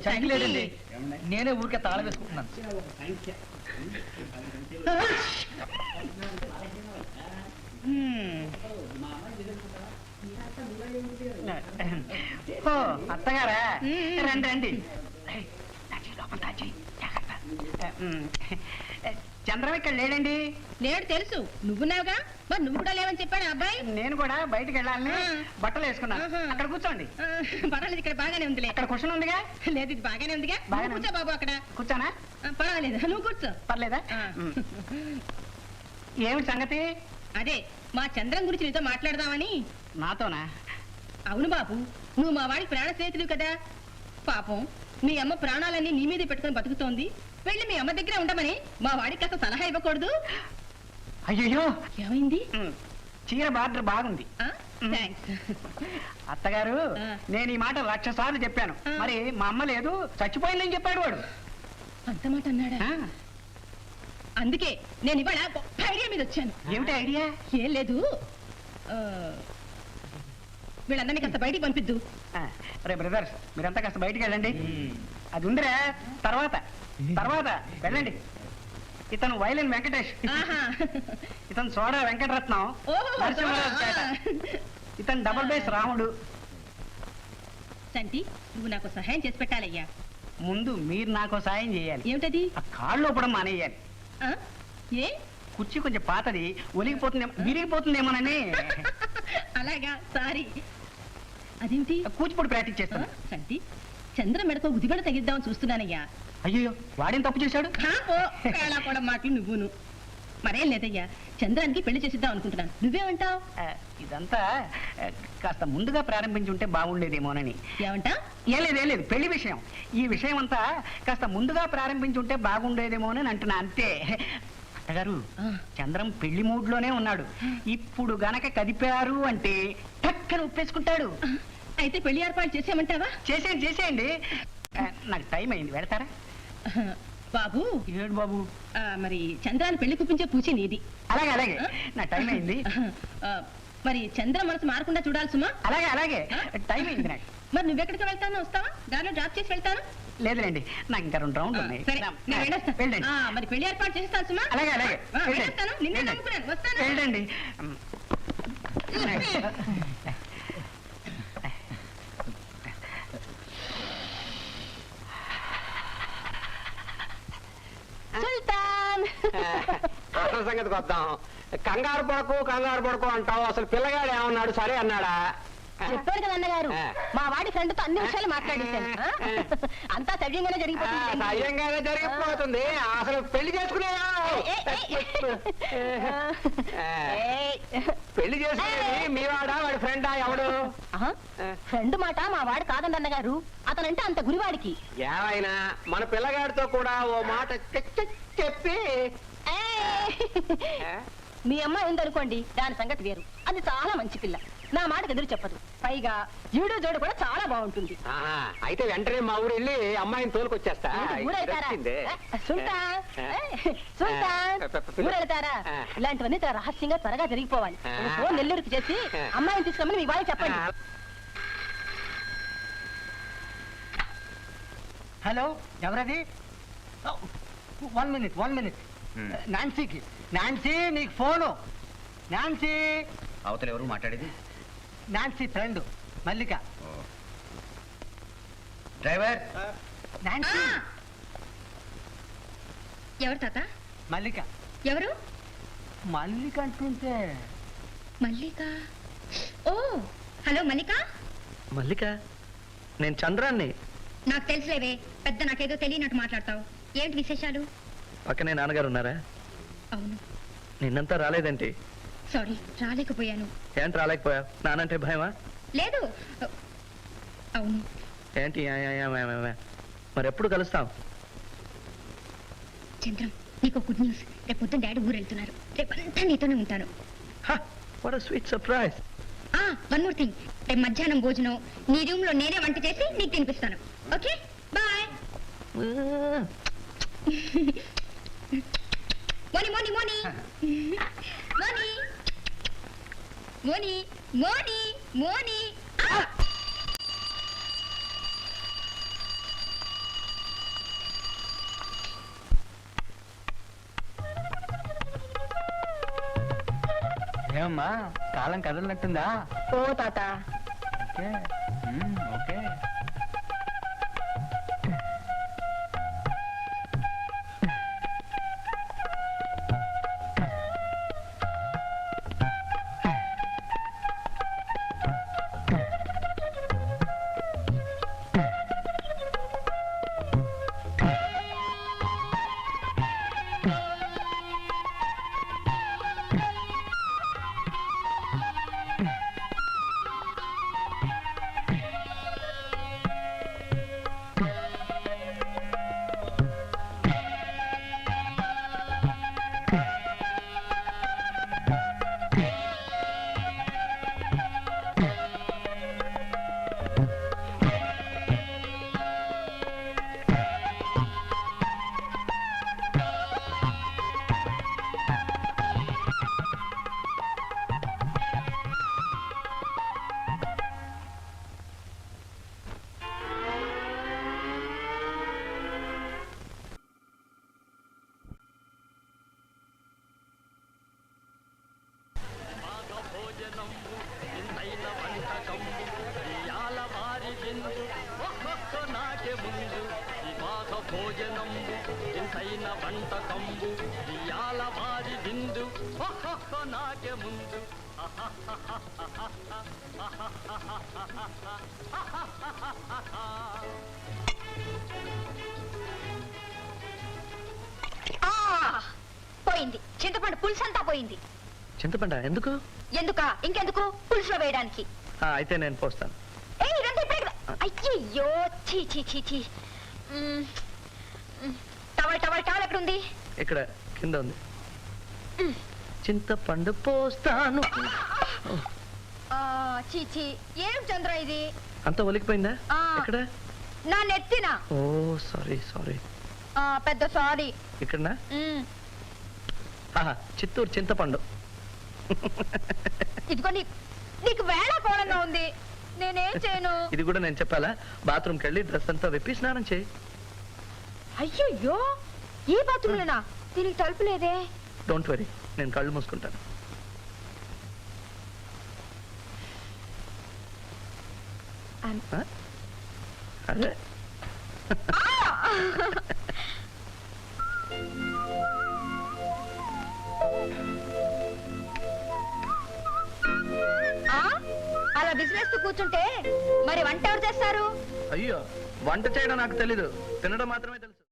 చంటి లేదండి, నేనే ఊరికే తాళం వేసుకుంటున్నాను. అత్తగారా, రండి రండి. చంద్రం ఇక్కడ లేడండి. లేడు తెలుసు, నువ్వున్నావుగా, మరి నువ్వు కూడా లేవని చెప్పాడు అబ్బాయి. నేను కూడా బయటకు వెళ్ళాలని బట్టలు వేసుకున్నాను. అక్కడ కూర్చోండి. పర్వాలేదు, ఇక్కడ బాగానే ఉందిలే. అక్కడ క్వశ్చన్ ఉందిగా. లేదు, ఇది బాగానే ఉందిగా. కూర్చో బాబు. అక్కడ కూర్చోనా? పర్వాలేదు, నువ్వు కూర్చో. పర్లేదా? ఏమిటి సంగతి? అదే మా చంద్రం గురించి నీతో మాట్లాడదామని. నాతోనా? అవును బాబు, నువ్వు మా వాడికి ప్రాణ స్నేహితుడు కదా. పాపం మీ అమ్మ ప్రాణాలన్నీ నీ మీదే పెట్టుకుని బతుకుతోంది. వెళ్ళి మీ అమ్మ దగ్గరే ఉండమని మా వాడికి కాస్త సలహా ఇవ్వకూడదు? అయ్యో, ఏమైంది? చీర బార్డర్ బాగుంది. అత్తగారు, నేను ఈ మాట 1,00,000 సార్లు చెప్పాను. మరి మా అమ్మ లేదు, చచ్చిపోయిందని చెప్పాడు వాడు. అంత మాట అన్నాడా? అందుకే నేను ఇవాళ గొప్ప ఐడియా మీద వచ్చాను. ఏమిటి ఐడియా? ఏం లేదు, వీళ్ళందరినీ కాస్త బయటికి పంపిద్దు. రే బ్రదర్స్, మీరంతా కాస్త బయటికి వెళ్ళండి. అది ఉందిరా, తర్వాత తర్వాత వెళ్ళండి. ఇతను వైలిన్ వెంకటేష్, ఇతను సోడా వెంకటరత్నం, ఇతను డబుల్ బేస్ రాముడు. సంటి, నువ్వు నాకు సహాయం చేసి పెట్టాలయ్యా. ముందు మీరు నాకు సాయం చేయాలి. ఏమిటది? ఆ కాళ్ళు ఊపడం మానేయాలి. ఏ? కుర్చీ కొంచెం పాతది, ఒలిగిపోతుందేమో, విరిగిపోతుందేమోనని. అలాగా, సారీ. అదేమిటి? కూచిపూడి ప్రాక్టీస్ చేస్తాను. సంటి, చంద్ర మెడతో ఉదిబెడ తగిద్దామని చూస్తున్నానయ్యా. అయ్యో, వాడేం తప్పు చేశాడు? కూడా మాటలు నువ్వును. మరేం లేదయ్యా, చంద్రానికి పెళ్లి చేసిద్దాం అనుకుంటున్నాను. నువ్వేమంటావు? ఇదంతా కాస్త ముందుగా ప్రారంభించి ఉంటే బాగుండేదేమోనని. ఏమంటా? ఏం లేదు, పెళ్లి విషయం. ఈ విషయం అంతా కాస్త ముందుగా ప్రారంభించి ఉంటే బాగుండేదేమోనని అంటున్నా, అంతే. అత్తగారు, చంద్రం పెళ్లి మూడ్లోనే ఉన్నాడు. ఇప్పుడు గనక కదిపారు అంటే టక్కన ఒప్పేసుకుంటాడు. అయితే పెళ్లి ఏర్పాటు చేసేయమంటావా? చేసేయండి. నాకు టైం అయింది, వెళతారా? బాబు. ఏడు బాబు? మరి చంద్రాన్ని పెళ్లి కుప్పించే పూచి నీది. అలాగే, నా టైం అయింది. మరి చంద్ర మనసు మారకుండా చూడాలి సుమా. అలాగే, టైం అయింది నాకు. మరి నువ్వెక్కడికి వెళ్తాను? వస్తావా? దారిలో డ్రాప్ చేసి వెళ్తాను. లేదులేండి, నాకు ఇంకా 2 రౌండ్లు ఉన్నాయి. మరి పెళ్లి ఏర్పాటు చేస్తాను సుమా. అలాగే, నిన్నే నమ్ముకున్నాను. వస్తాను. వెళ్ళండి. సుల్తాన్, అసలు సంగతికి వద్దాం. కంగారు పడకు అంటావు. అసలు పిల్లగాడు ఏమన్నాడు? సరే అన్నాడా? చెప్పాడు కదా అన్నగారు, మా వాడి ఫ్రెండ్ తో అన్ని విషయాలు మాట్లాడేశాను. అంతా సవ్యంగానే జరిగిపోతుంది. అసలు పెళ్లి చేసుకునేది మీ వాడా, వాడి ఫ్రెండా? ఎవడు? ఫ్రెండ్ మాట మా వాడు కాదండి అన్నగారు. అతనంటే అంత గురివాడికి. ఏమైనా మన పిల్లగాడితో కూడా ఓ మాట చెప్పి. మీ అమ్మాయి ఉందనుకోండి, దాని సంగతి వేరు. అది చాలా మంచి పిల్ల, నా మాటకు ఎదురు చెప్పదు. పైగా ఈడు జోడు కూడా చాలా బాగుంటుంది. అయితే వెంటనే మా ఊరు వెళ్ళి అమ్మాయిని తోలుకొచ్చేస్తా. ఊరెళ్తారా? ఇలాంటివన్నీ రహస్యంగా త్వరగా జరిగిపోవాలి. ఫోన్ నెల్లూరుకి చేసి అమ్మాయిని తీసుకురమ్మని మీ వాళ్ళకి చెప్పండి. హలో, ఎవరది? 1 మినిట్. నాన్సీ, నీకు ఫోను. నాన్సీ. అవతల ఎవరు మాట్లాడేది? నాన్సీ ఫ్రెండ్ మల్లిక. డ్రైవర్. నాన్సీ. ఎవరు తాత? మల్లిక. ఎవరు? మల్లిక అంటుంటే. మల్లిక? ఓ, హలో మల్లిక. మల్లిక, నేను చంద్రాన్ని. నాకు తెలుసులేవే, పెద్ద నాకేదో తెలియనట్టు మాట్లాడతావు. ఏంటి విశేషాలు? పక్కనే నాన్నగారు ఉన్నారా? అవును. నిన్నంతా రాలేదంటే? సారీ, రాలేకపోయాను. ఏంటి రాలేకపోయా? నానంటే భయమా? లేదు. అవును. ఏంటి మరి ఎప్పుడు కలుస్తాం? చంద్రం, నీకు గుడ్ న్యూస్. రేపు పొద్దున్న డాడీ ఊరు వెళ్తున్నారు. రేపంతా నీతోనే ఉంటాను. What a sweet surprise. One more thing, రేపు మధ్యాహ్నం భోజనం నీ రూమ్ లో నేనే వంట చేసి నీకు తినిపిస్తాను. Okay, bye. మోని మోని మోని మోని మోని మోని మోని. ఏమమ్మా కాలం కదలనట్టుందా? ఓ తాత ఓకే ఓకే. పోయింది చింతపండు పులుసు అంతా పోయింది. చింతపండ ఎందుకు? ఎందుకా ఇంకెందుకు పులుసులో వేయడానికి. అయితే నేను పోస్తాను. అయ్యయ్యో చీ చీ చీ చీ. టవల్ టవల్ టవల్ ఎక్కడుంది? ఇక్కడ కింద ఉంది. చింతపండు పోస్తాను. చీచి ఏం చంద్ర ఇది? అంతా ఒలికిపోయిందా? ఇక్కడ నా నెత్తిన. ఓ సారీ సారీ. పెద్ద సారీ. ఇక్కడ చిత్తూరు చింతపండు. ఇదిగో నీకు వేళ కోలంగా ఉంది, నేనేం చేయను? ఇది కూడా నేను చెప్పాలా? బాత్రూమ్కి వెళ్ళి డ్రెస్ అంతా విప్పి స్నానం చేయి. అయ్యయ్యో ఈ బాత్రూమ్లోనా? దీనికి తలుపు లేదే. డోంట్ వరీ, నేను కళ్ళు మూసుకుంటాను. అదే అలా బిజినెస్ కూర్చుంటే మరి వంట ఎవరు చేస్తారు? అయ్యో, వంట చేయడం నాకు తెలీదు, తినడం మాత్రమే తెలుసు.